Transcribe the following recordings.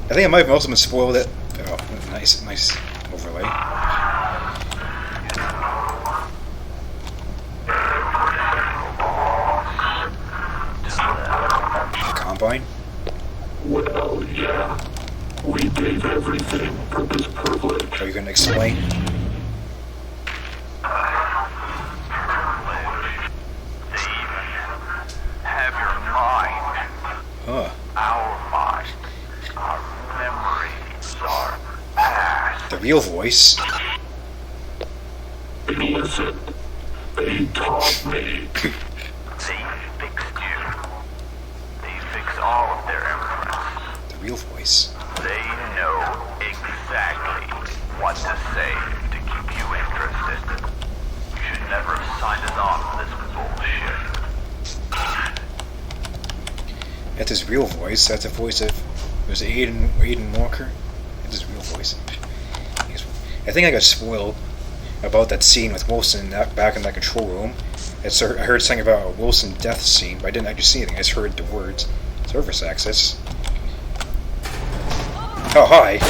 I think I might have also been spoiled it. Oh, nice overlay. Combine? Well, yeah. We gave everything for this privilege. Are you going to explain? Huh. Our minds, our memories, our past. The real voice. Listen, they taught me. They fixed you. They fix all of their implants. The real voice. They know exactly what to say to keep you interested. You should never have signed us on for this bullshit. That's his real voice. That's the voice of... Was it Aiden Walker? That's his real voice. I think I got spoiled about that scene with Wilson back in that control room. I heard something about a Wilson death scene, but I didn't actually see anything. I just heard the words. Service access. Oh, hi.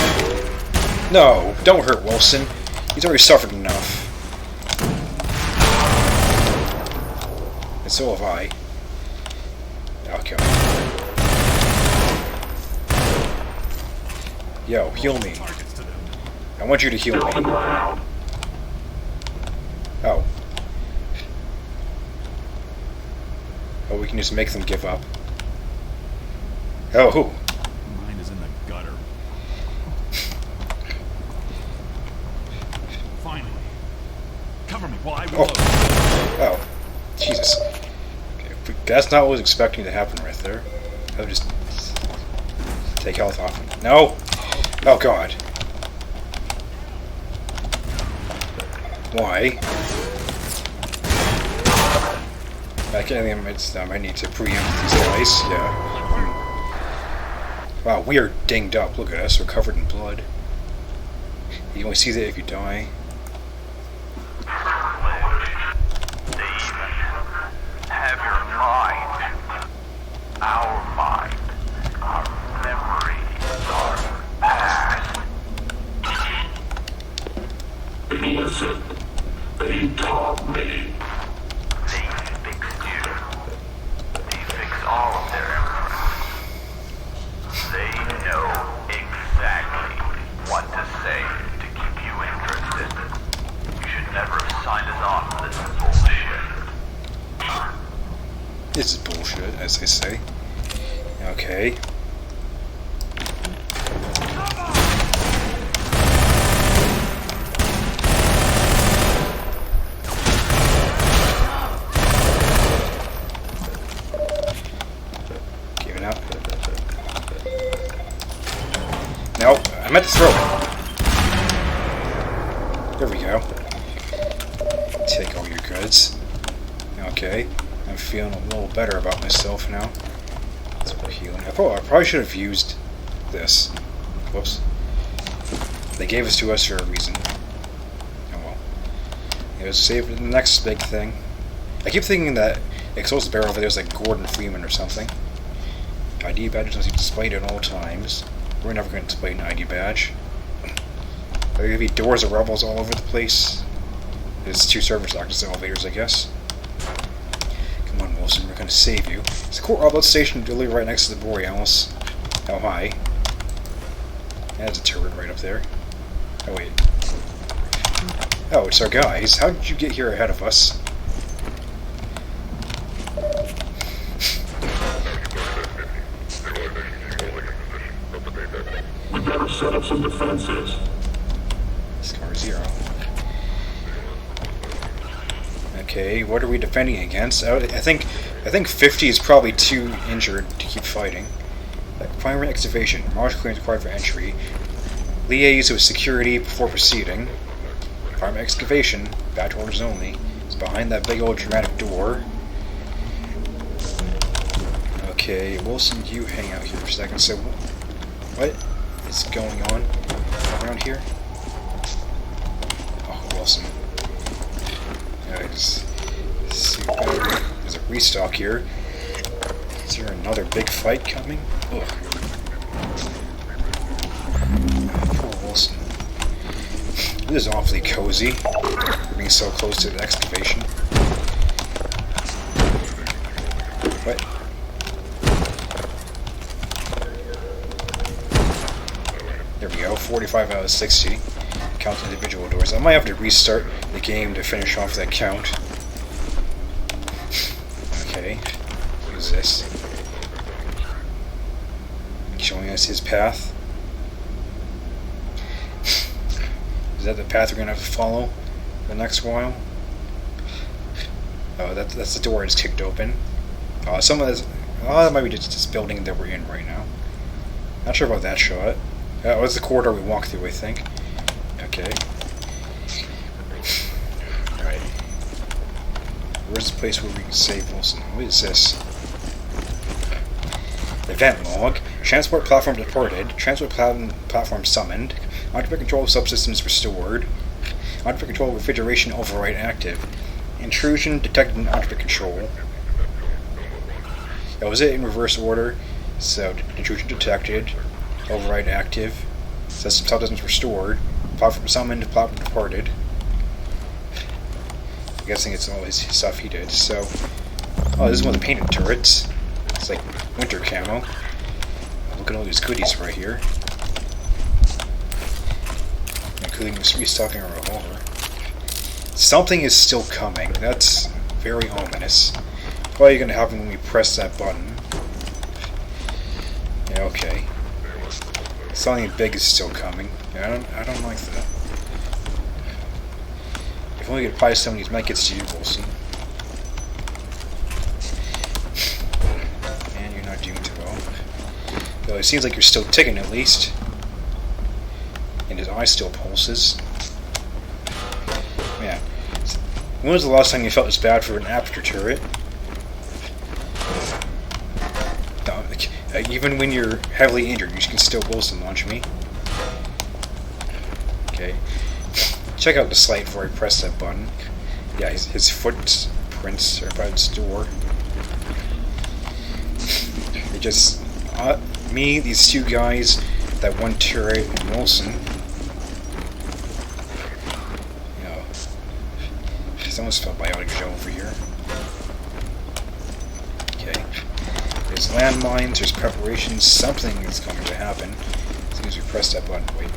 No, don't hurt Wilson. He's already suffered enough. And so have I. Okay. Yo, heal me. I want you to heal me. Oh. Oh, we can just make them give up. Oh, who? Mine is in the gutter. Finally. Cover me while I reload. Oh. Jesus. Okay, that's not what I was expecting to happen right there. I'll just take health off him. No! Oh god. Why? I might need to preempt these guys. Yeah. Wow, we are dinged up. Look at us. We're covered in blood. You only see that if you die. Have your mind. Our mind. Our memories. Our past. Listen, they taught me. They fixed you. They fix all of their implants. They know exactly what to say to keep you interested. You should never have signed us on for this bullshit. This is bullshit, as they say. Okay. Giving up. No, I meant to throw it. There we go. Take all your goods. Okay. I'm feeling a little better about myself now. That's more healing. I probably should have used this. Whoops. They gave this to us for a reason. Oh well. It was saved for the next big thing. I keep thinking that Exposed Barrel over there is like Gordon Freeman or something. ID badge must be displayed at all times. We're never going to display an ID badge. Are there going to be doors of rebels all over the place? There's 2 service access elevators, I guess. Come on, Wilson, we're going to save you. It's a core outlet station literally right next to the Borealis. How high? That's a turret right up there. Oh, wait. Oh, it's our guys. How did you get here ahead of us? We better set up some defenses. Scar 0. Okay, what are we defending against? I think 50 is probably too injured to keep fighting. Primary excavation. Marsh clearance required for entry. Liaise with security before proceeding. Primary excavation. Badge orders only. It's behind that big old dramatic door. Okay, Wilson, you hang out here for a second. So, what is going on around here? Oh, Wilson. Just see better. There's a restock here. Is there another big fight coming? Ugh. This is awfully cozy, being so close to the excavation. What? There we go, 45 out of 60. Count individual doors. I might have to restart the game to finish off that count. Okay, what is this? Showing us his path. Is that the path we're gonna have to follow the next while? Oh, that's the door that's kicked open. Some of this, that might be just this building that we're in right now. Not sure about that shot. That was the corridor we walked through, I think. Okay. Alright. Where's the place where we can save Wilson? What is this? Event log. Transport platform departed. Transport platform summoned. Occupier control of subsystems restored. Occupier control of refrigeration override active. Intrusion detected in occupier control. That was it in reverse order. So, intrusion detected. Override active. System subsystems restored. Platform summoned. Platform departed. I'm guessing it's all his stuff he did. So, oh, this is one of the painted turrets. It's like winter camo. Look at all these goodies right here. Including restocking a revolver. Something is still coming. That's very ominous. Probably going to happen when we press that button. Yeah, okay. Something big is still coming. Yeah, I don't like that. If only we could apply some of these medkits to you, Wilson. And you're not doing too well. Though it seems like you're still ticking at least. And his eye still pulses. Man. When was the last time you felt this bad for an aperture turret? Even when you're heavily injured, you can still Wilson launch me. Okay. Check out the slide before I press that button. Yeah, his footprints are by its door. They just... me, these two guys, that one turret, and Wilson. You know, it's almost felt biotic Joe over here. Okay. There's landmines, there's preparations, something is going to happen as soon as we press that button. Wait.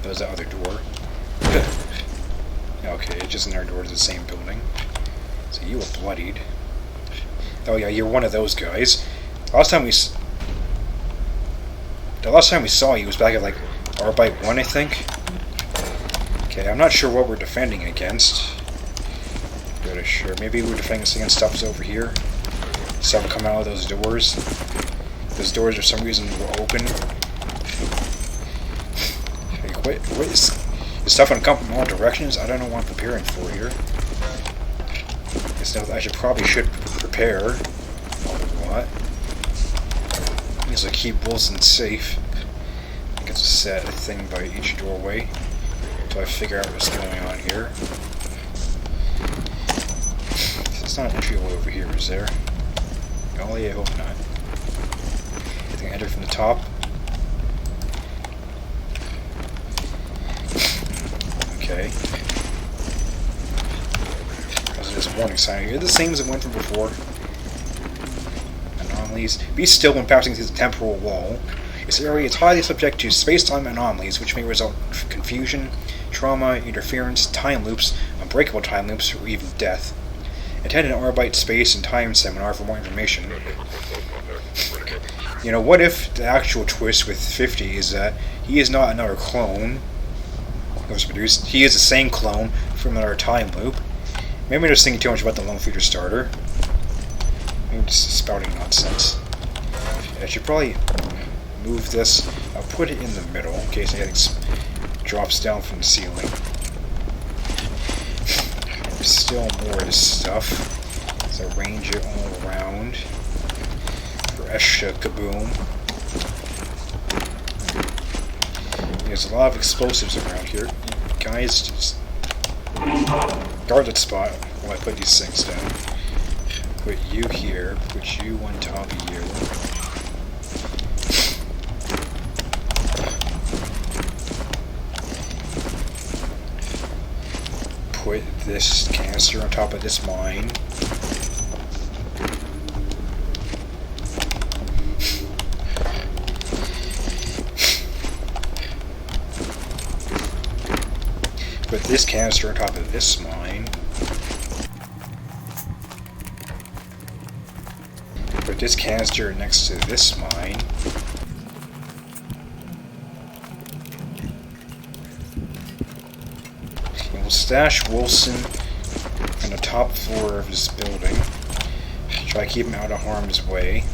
There's that other door. Okay, it's just another door to the same building. So you were bloodied. Oh yeah, you're one of those guys. The last time we saw you was back at like Arbite 1, I think. Okay, I'm not sure what we're defending against. Good, sure. Maybe we're defending against stuff's over here. Stuff come out of those doors. Those doors for some reason were open. Like, what is stuff gonna come from all directions? I don't know what I'm preparing for here. I should prepare. What? Because I keep Wilson safe. I guess set a thing by each doorway until I figure out what's going on here. It's not an entryway over here, is there? Oh yeah, I hope not. I think I enter from the top. Okay. There's this warning sign here. The same as it went from before. Anomalies. Be still when passing through the temporal wall. This area is highly subject to space-time anomalies, which may result in confusion, trauma, interference, time loops, unbreakable time loops, or even death. Attend an Arbite Space and Time seminar for more information. You know, what if the actual twist with 50 is that he is not another clone that was produced? He is the same clone from another time loop. Maybe I'm just thinking too much about the Lone Future Starter. Maybe I'm just spouting nonsense. I should probably move this. I'll put it in the middle in case anything drops down from the ceiling. There's still more of this stuff, so arrange it all around for extra kaboom. There's a lot of explosives around here. Guys, just guard that spot while I put these things down. Put you here, put you on top of you. put this canister on top of this mine. Put this canister on top of this mine. Put this canister next to this mine. And we'll stash Wilson on the top floor of this building. Try to keep him out of harm's way.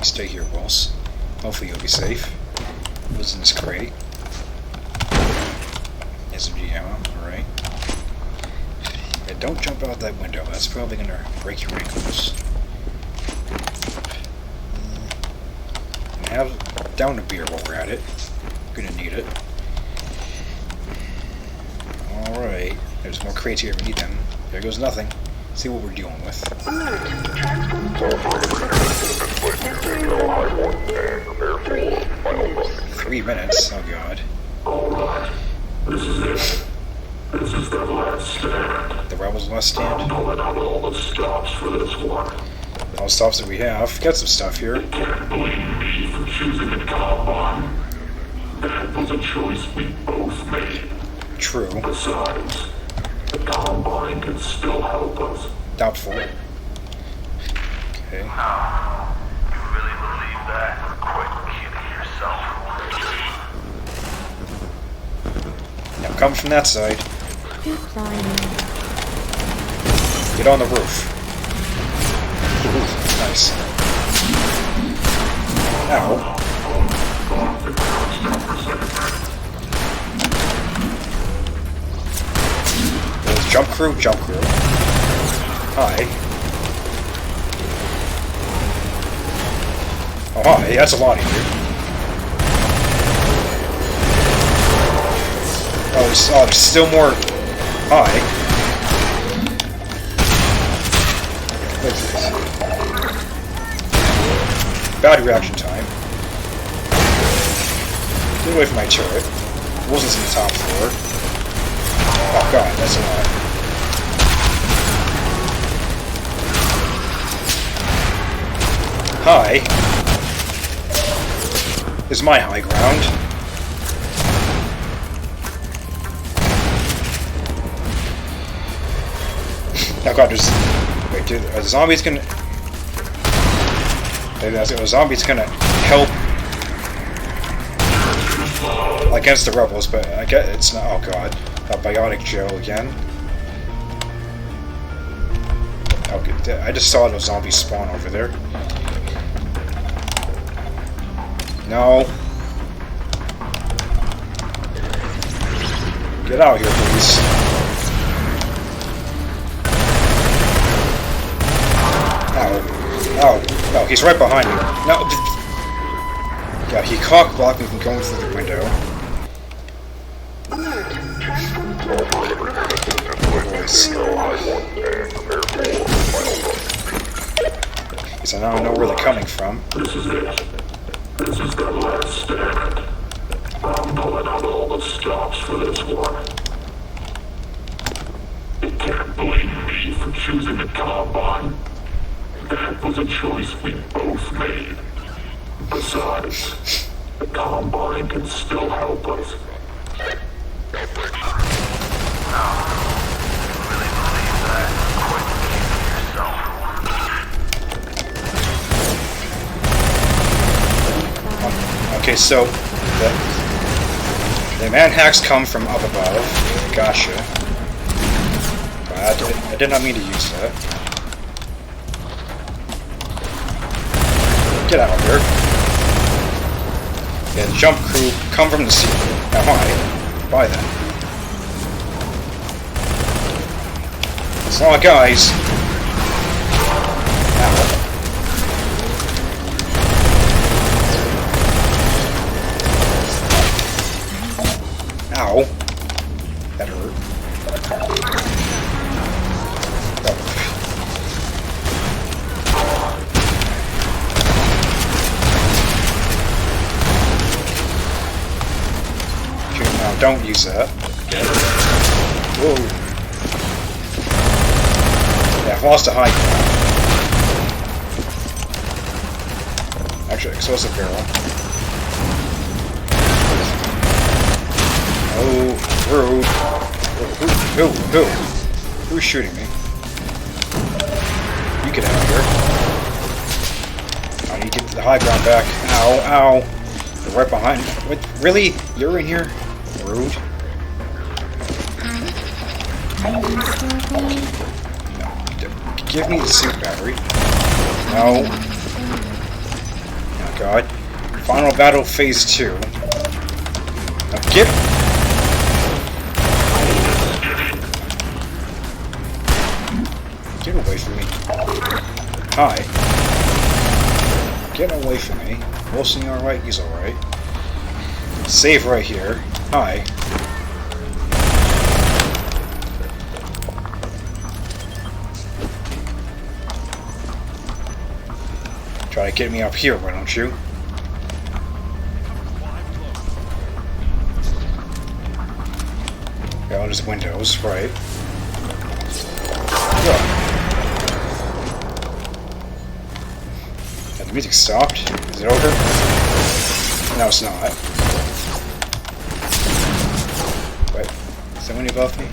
Stay here, Wilson. Hopefully you'll be safe. What's in this crate? SMG ammo, alright. Yeah, don't jump out that window, that's probably gonna break your ankles. And have down a beer while we're at it. Gonna need it. Alright, there's more crates here if we need them. There goes nothing. See what we're dealing with. 3 minutes, oh god. Alright, this is it. This is the last stand. The Rebels' last I'm stand? pulling out all the stops for this one. All the stops that we have. Got some stuff here. Can't blame me for choosing the Combine. That was a choice we both made. True. Besides, the Combine can still help us. Doubtful. Okay. No. You really believe that? Quit kidding yourself. Now come from that side. Get on the roof. Ooh, nice. Ow. Jump crew, jump crew. Hi. Oh, hi, that's a lot of you. Oh, there's still more. Hi. What's this? Bad reaction time. Get away from my turret. Wilson's in the top floor. Oh god, that's a lot. Hi. This is my high ground. Oh god, there's... Wait, dude, are the zombies gonna... Maybe a zombie's gonna help against the rebels, but I guess it's not... Oh god. A biotic Joe again. Okay, I just saw those zombies spawn over there. No. Get out here, please. Ow. Ow. No, he's right behind me. No. Yeah, he cock-blocked me from going through the window. Guess I now know where they're coming from. This is it. This is the last stand. I'm pulling out all the stops for this one. You can't blame me for choosing the Combine. That was a choice we both made. Besides, the Combine can still help us. Okay, so the man-hacks come from up above. Gotcha. I did not mean to use that. Get out of here. Yeah, the jump crew come from the ceiling. Now hi. Bye then. It's a lot of guys. Ow. Ow. That hurt. don't use that. Whoa. Yeah, I've lost a high ground. Actually, explosive barrel. Oh, rude. Who? Who's shooting me? You get out of here. Oh, you get the high ground back. Ow. They're right behind me. What? Really? You're in here? Rude. No. Give me the suit battery. No. Oh god. Final battle phase 2. Now get... Get away from me. Hi. Get away from me. Wilson, you alright? He's alright. Save right here. Hi. Try to get me up here, why don't you? Yeah, all just windows, right. Yeah. The music stopped. Is it over? No, it's not. Wait, is somebody above me?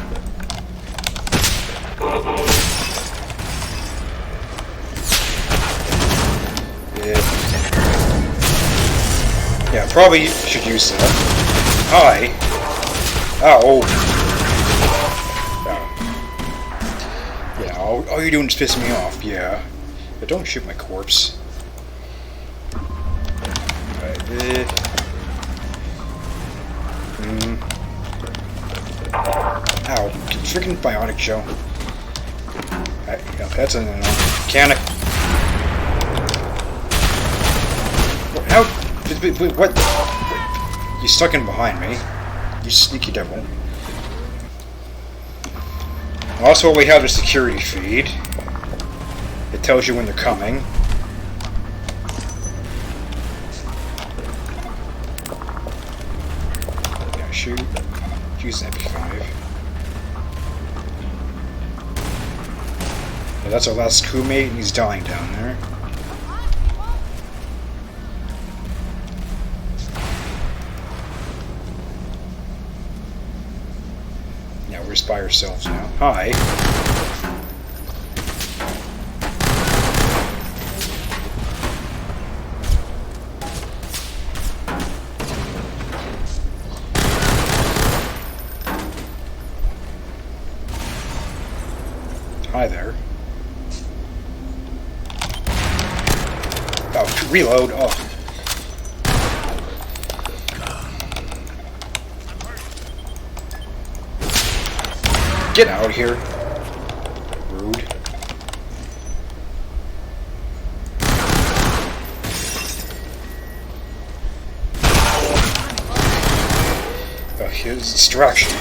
Yeah, probably should use that. Hi. Ow. Yeah, all you're doing is pissing me off. Yeah. But don't shoot my corpse. Ow, freaking biotic show. Yeah, that's a mechanic. How? What? You stuck in behind me. You sneaky devil. Also, we have a security feed. It tells you when they're coming. Shoot. Use an MP5. Yeah, that's our last crewmate, and he's dying down there. Yeah, we're just by ourselves now. Hi. Hi there. Oh, reload. Oh. Get out of here. Rude. Oh, here's distraction.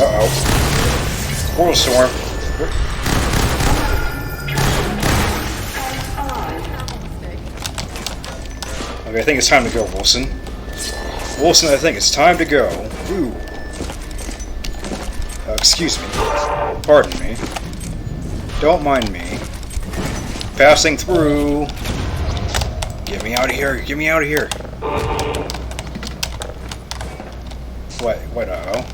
Uh-oh. Coral storm. Okay, I think it's time to go, Wilson. Wilson, I think it's time to go. Ooh. Excuse me. Pardon me. Don't mind me. Passing through. Get me out of here. Get me out of here. What? What? Uh-oh.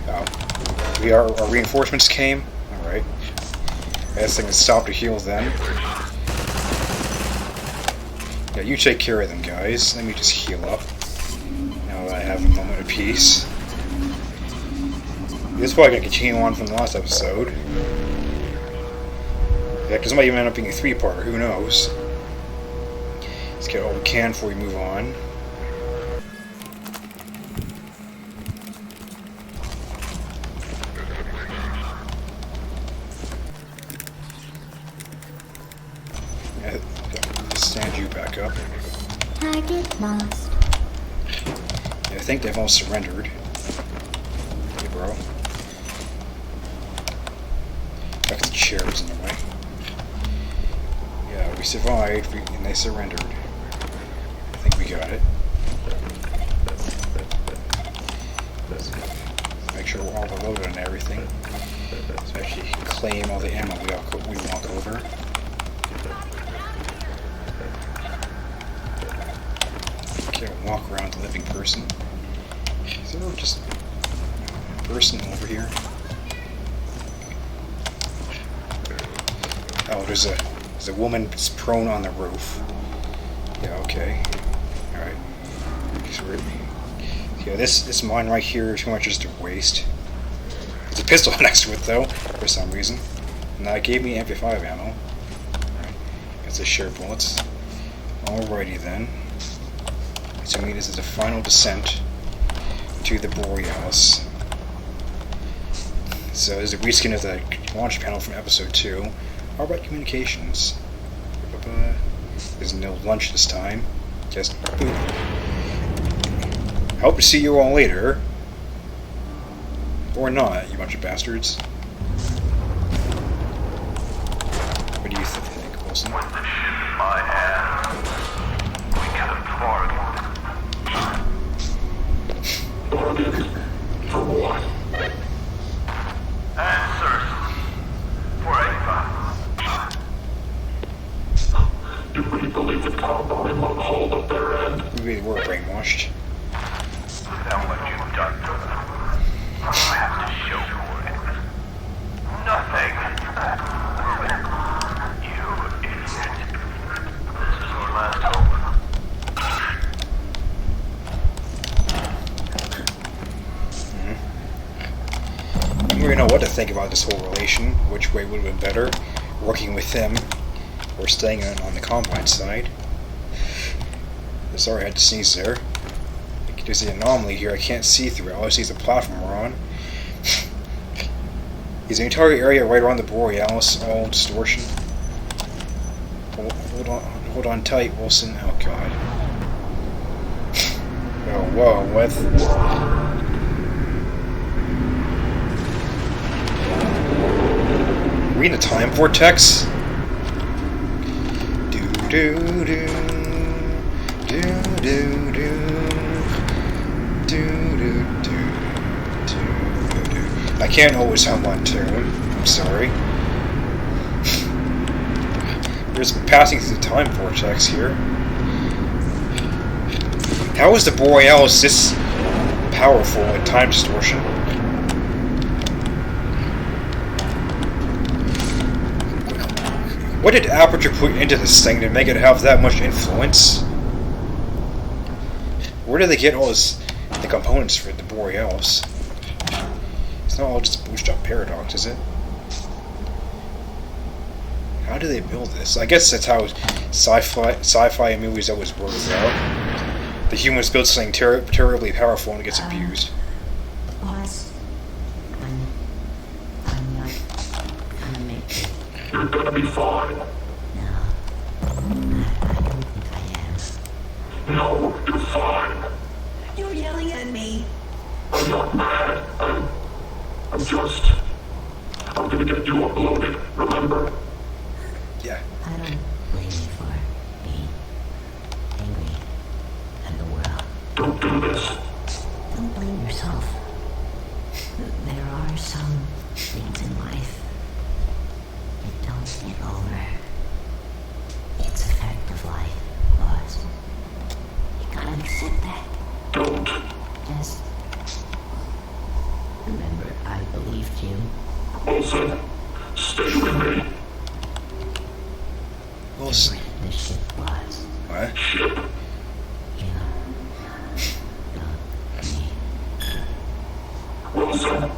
Oh. Our reinforcements came? Alright. This thing is stopped to heal then. Yeah, you take care of them, guys. Let me just heal up. Now that I have a moment of peace. This is probably going to continue on from the last episode. Yeah, because it might even end up being a 3-parter, who knows. Let's get all we can before we move on. Yeah, stand you back up. Target lost. Yeah, I think they've all surrendered. Hey, bro. Like the chair was in the way. Yeah, we survived, and they surrendered. I think we got it. Make sure we're all loaded and everything. So actually claim all the ammo we walk over. Can't walk around the living person. Is there just a person over here? Oh, there's a woman that's prone on the roof. Yeah, okay. Alright. Yeah, this mine right here is too much just a waste. There's a pistol next to it though, for some reason. And that gave me MP5 ammo. Alright. That's a share bullets. Alrighty then. So this is the final descent to the Borealis. So there's a reskin of the launch panel from episode 2. How about communications? There's no lunch this time. Just food. Hope to see you all later. Or not, you bunch of bastards. What do you think, Wilson? With the ship in my hand, we get a bargain. Bargain? For what? Answers. For 85. You really believe the Combine won't hold up their end? We really were brainwashed. Now what you've done to them, I have to show for it. Nothing. You idiot. This is our last hope. I don't really know what to think about this whole relation. Which way would have been better? Working with them or staying on the Combine side? Sorry I had to sneeze there. There's an anomaly here I can't see through. All I see is the platform we're on. Is the entire area right around the Borealis all distortion? Hold on tight, Wilson. Oh god. Oh whoa, what? Are we in a time vortex? Do do do do do do. I can't always hum on tune. I'm sorry. We're just passing through the time vortex here. How is the Borealis this powerful at time distortion? What did Aperture put into this thing to make it have that much influence? Where do they get all the components for the Borealis? It's not all just a boosted up paradox, is it? How do they build this? I guess that's how sci-fi movies always work out. The humans build something terribly powerful and it gets abused. Boss, I'm not gonna make it. You're gonna be fine. No, I don't think I am. No, you're fine. You're yelling at me. I'm not mad. I'm gonna get you uploaded, remember? Yeah. I don't blame you for being angry at the world. Don't do this. Don't blame yourself. There are some things in life that don't get over. It's a fact of life, boss. You gotta accept that. Don't. Just remember, I believed you. Wilson, stay with me. Wilson. The ship was. What? Ship. You don't me. Wilson.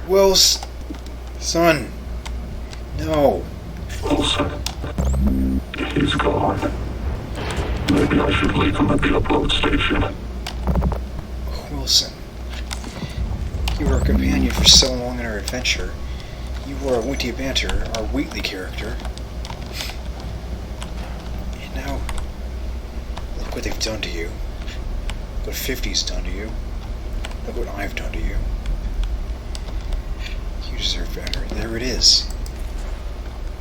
Wilson. Son. No. Wilson. He's gone. Maybe I should leave him at the upload station. Wilson. You were a companion for so long in our adventure. You were a Witty Banter, our Wheatley character. And now, look what they've done to you. What 50's done to you. Look what I've done to you. deserve better. There it is.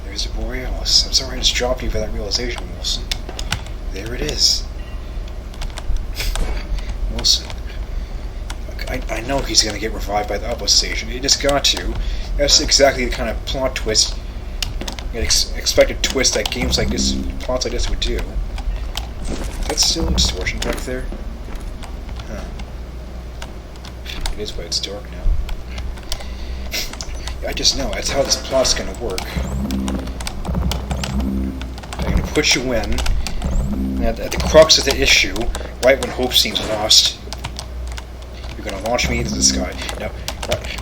There's the Borealis. I'm sorry I just dropped you for that realization, Wilson. There it is. Wilson. I know he's gonna get revived by the ALLOS station. He just got to. That's exactly the kind of plot twist, expected twist that games like this, plots like this would do. That's still distortion back there? Huh. It is, but it's dark now. I just know, that's how this plot's gonna work. I'm gonna put you in, and at the crux of the issue, right when hope seems lost, you're gonna launch me into the sky. Now,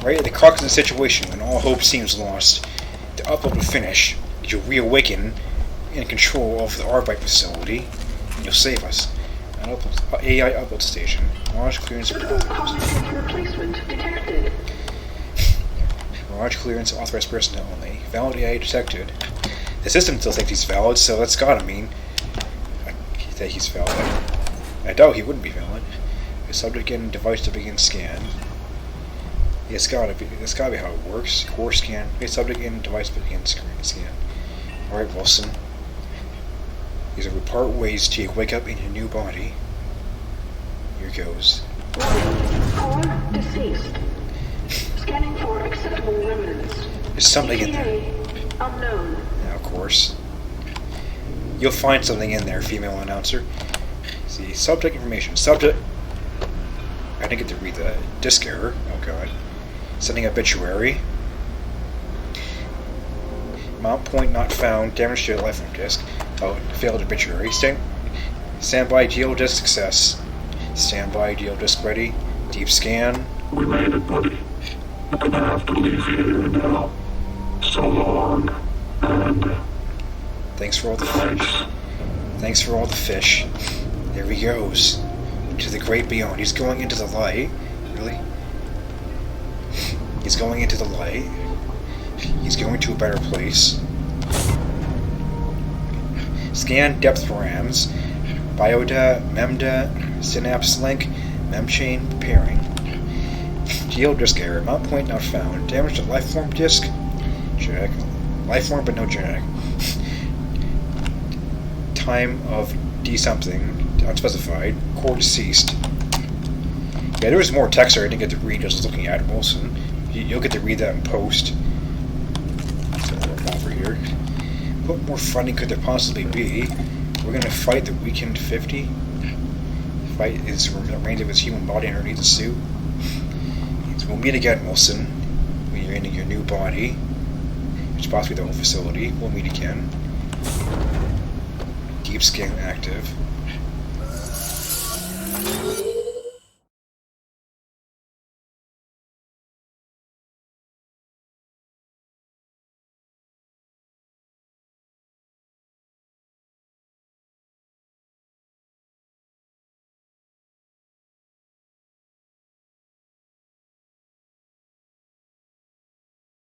right at the crux of the situation, when all hope seems lost, the upload will finish, you'll reawaken in control of the Arbite facility, and you'll save us. An AI upload station. Launch clearance replacement detected. Large clearance authorized personnel only. Valid AI detected. The system still thinks he's valid, so that's gotta mean that he's valid. I doubt he wouldn't be valid. The subject getting device to begin scan. Yeah, it's gotta be how it works. Core scan. The subject getting device to begin scan. Alright, Wilson. These are part ways to wake up in your new body. Here goes. Core deceased. Scanning for acceptable remnants. There's something in there. Unknown. Now, of course. You'll find something in there, female announcer. See, subject information. Subject. I didn't get to read that. Disk error. Oh god. Sending obituary. Mount point not found. Damage to the lifetime disk. Oh, failed obituary. Standby geodisk success. Standby geodisk ready. Deep scan. We made it, buddy. We're gonna have to leave you here now. So long, and Thanks for all the fish. Thanks for all the fish. There he goes. To the great beyond. He's going into the light. Really? He's going into the light. He's going to a better place. Scan depth params. Biodata, memdata, synapse link, memchain preparing. Geodisk error. Mount point not found. Damage to lifeform disk. Check. Lifeform but no genetic. Time of D something. Unspecified. Core deceased. Yeah, there was more text there I didn't get to read just looking at Wilson. You'll get to read that in post. So over here. What more funding could there possibly be? We're gonna fight the Weekend 50. Fight his remains of his human body underneath the suit. So we'll meet again, Wilson. When you're in your new body. Which possibly the whole facility. We'll meet again. Deep scan active.